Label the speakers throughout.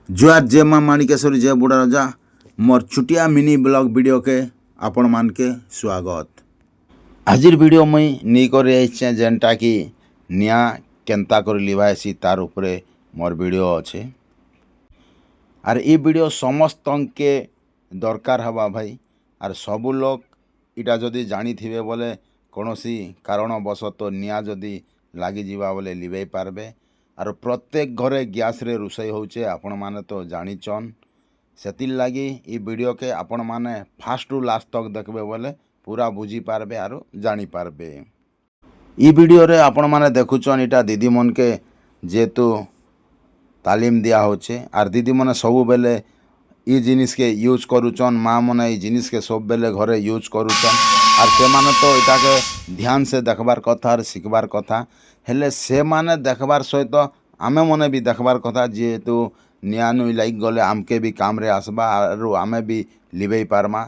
Speaker 1: जुआर जय माँ माणिकेश्वरी जय बुढ़ा राजा मोर छुटिया मिनी ब्लॉग वीडियो के आपण मान के स्वागत। आजिर वीडियो मुई नहीं कर जेनटा कि निया केंता कर लिवासी तार उपरे मोर वीडियो अच्छे आर ये वीडियो समस्त के दरकार हवा भाई आर सबू लोग इटा जदि जानी थिबे बोले कौनसी कारणवशत निया जदि लगी जीवा बोले लिवाई पारबे आर प्रत्येक घरे गैस रे रोषे होचे आपण माने तो जानिचन सेतिल लगी ये वीडियो के आपण माने फास्ट टू लास्ट तक देखबे बोले पूरा बुझी पारबे आर जानी पारबे। ये वीडियो रे आपण माने देखुचन इटा दीदी मन के जेतु तालीम दिया होचे आर दीदी माने सब बेले ये जिनिस के यूज करूचन माँ मैंने ये जिनिस के सब बेले घरे यूज करूचन आर से माने तो इटा के ध्यान से देखबार कथा आर शिखबार कथा हेले से माने देखबार सहित आमे मने भी देखबार कथा जेहेतु निया नुई लाइक गले आमके भी काम रे आसबा आरु आमे भी लिबेई पारमा।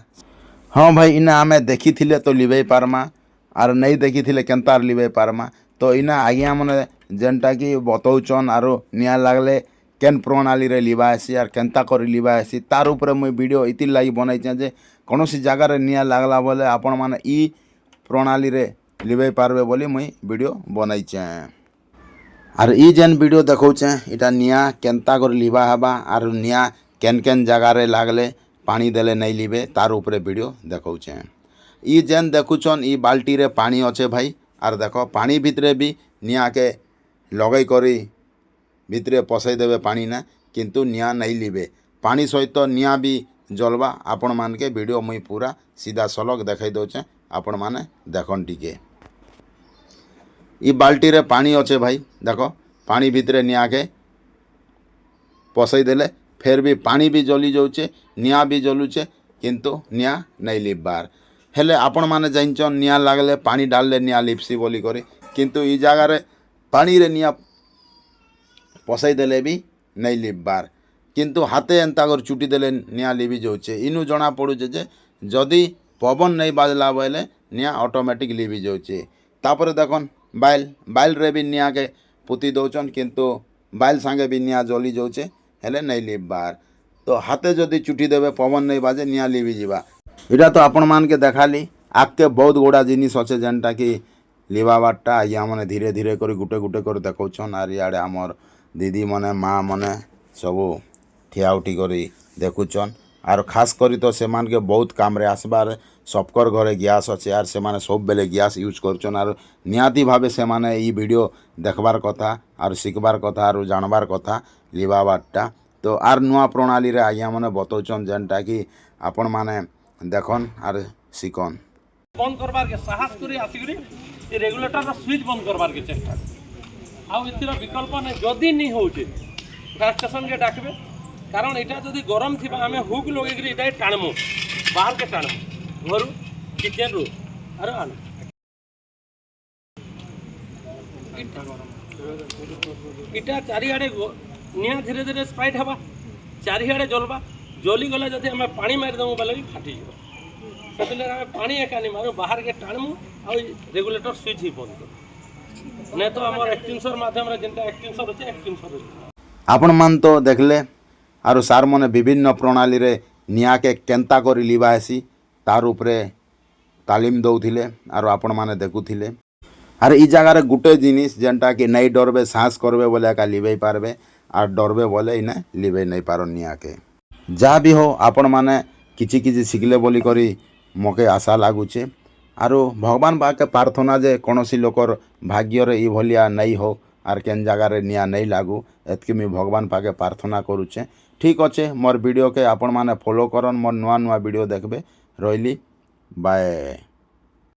Speaker 1: हाँ भाई इना आमे देखी थिले तो लिबेई पारमा आर नहीं देखी थिले केंतार लिबेई पारमा तो इना आज्ञा मने जेनटा कि बतौचन आरो निया लागले केन प्रणाली रे लिबासी आर केंता कर लिबासी तार उपरे मुई वीडियो इति लागि बनाइछे जे कोनोसी जगह रे निया लागला बोले आपण माने ई प्रणाली रे लिबेई पारबे बोली मुई वीडियो बनाइछे आर ई जेन वीडियो देखौछे इटा निया केंता कर लिबा हबा आर निया केन केन जगह रे लागले पानी देले नहीं लिबे तार उपरे वीडियो देखौछे। ई जेन देखुछन ई बाल्टी रे पानी अच्छे भाई आर देखो पानी भितरे भी निया के लगई करी भितरे पसई देवे पानी ना किंतु निया नहीं लिबे पानी सहित निया भी जलवा आपण मान के वीडियो मुई पूरा सीधा सलग देखाई दौचे आपण माने देखन टिके। ई बाल्टी रे पानी अच्छे भाई देखो पानी भितरे निया के पसई देले फिर भी पानी भी जली जाऊे निया भी जलुचे किंतु निया नहीं लिबार हेले आपण माने जानिचन निया लागले पानी डालले निया लिपसी बोली करे किंतु ई जगह रे पानी रे निया पसई देले भी नहीं लिबार किंतु हाथे एंता कर चुटी देले निया लिबी जाऊे इनु जना पड़ुचे जे जदि पवन नहीं बाजला बोले निया ऑटोमेटिक लिबी जाऊे। तापर देखन बाइल रे भी निया के पुती दौचन किंतु बाइल सांगे भी निया जली जाऊे हेले नहीं लिबार तो हाथे जदि चुटी देवे पवन नहीं बाजे निया लिबी जीवा। इटा तो आपण मान के देखाली आगे बहुत गुड़ा जिनिस अच्छे जेनटा कि लिबाबारटा आज्ञा मैंने धीरे धीरे कर गुटे गुटे कर देखौछन आर इे आमर दीदी मने माँ मने सबू ठिया उठी कर देखुचन आर खास करी तो से मान के बहुत काम रे आसबार सबकर घरे गैस अच्छे आर से माने सब बेले गैस यूज करछन आर निहाती भावे से माने ई वीडियो देखबार कथा आर शिखबार कथा आर जानबार कथा लिबाबारटा तो आर नुआ प्रणाली रे आज्ञा माने बतौचन जेनटा कि आपण माने देखन आर शिखन
Speaker 2: बंद करबार के साहस करी आसिकरी ए रेगुलेटर स्विच बंद करबार के चेष्टा आउ इतिर विकल्प नै जदी नहीं होउचे फायर स्टेशन के डाकबे कारण एटा जदी गरम थिबा हमें हुक लगे करी एटा टाणमु बाहर के टाणमु घरु किचन रु अरे आन इटा चारिआडे निया धीरे धीरे स्प्राइट हवा चारिआडे जलबा जली गले जदी हमें पानी मार दमु बले फाटी जीव सेतले हमें पानी एकानी मारू बाहर के टाणमु आ रेगुलेटर स्विच ही बंद कर नहीं तो हमर एक्सटेंसर माध्यम रे जेंटा एक्सटेंसर होचे एक्सटेंसर
Speaker 1: आपण मान तो देखले आरो सार मने विभिन्न प्रणाली रे निया के केंता करी लिबासी तार उपरे तालीम दौथिले आरो आपण माने देखुथिले आर ई जगह रे गुटे जिनिस जेंटा कि नहीं डरबे सांस करबे बोले का लिबेई पारबे आर डरबे बोले इने लिबेई नहीं पारो निया के जा भी हो आपण माने किछि किछि शिखले बोली करी मोके आशा लागुचे आरो भगवान बाके प्रार्थना जे कौनसी लोकर भाग्य रे ई भलिया नहीं हो आर केन जगह रे निया नहीं लागू एतके मी भगवान पाके प्रार्थना करूचे। ठीक अच्छे मोर वीडियो के आपण माने फॉलो करन मोर नुआ नुआ वीडियो देखबे रहिली बाय।